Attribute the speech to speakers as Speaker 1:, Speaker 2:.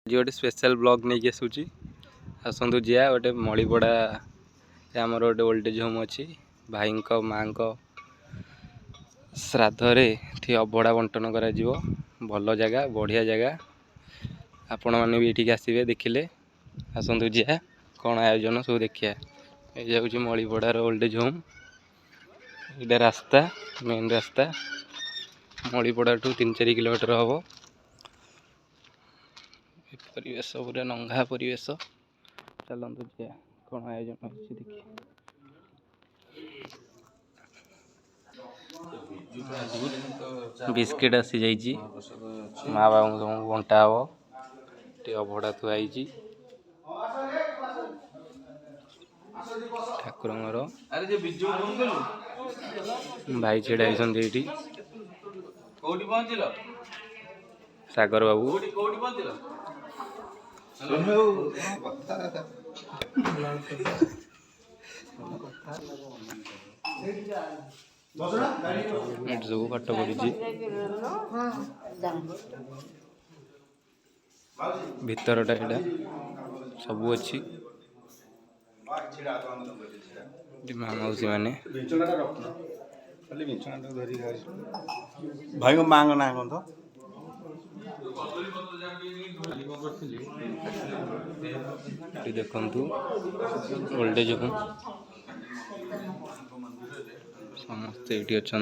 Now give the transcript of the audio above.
Speaker 1: आज गोटे special blog नहीं आसूँ आसतु जा गोटे मणिपड़ा आमर गोटे ओल्ड एज होम अच्छी भाई माँ श्राद्धरे अबड़ा बंटन कर भल जगह बढ़िया जगह आपण मैंने भी ये आसवे देखिले आसतु जा कौन आयोजन सब देखिए ये मणिपड़ार ओल्ड एज होम ये रास्ता मेन रास्ता मणिपड़ा ठू 3-4 किलोमीटर हम परिवेश पूरा नंगा परिवेश चलतु जा कौन आयोजन देखिए बिस्किट आसी जाइए माँ बाबू तुमको बंटा हम टे अभड़ा थुआई ठाकुर भाई छेड़ा ये सागर बाबू सब पाठ पड़ी भितरटा एटा सब अच्छी मौसी मैंने
Speaker 2: भाई मांग ना तो
Speaker 1: देखु ओल्ड एज होम समस्ते ये अच्छा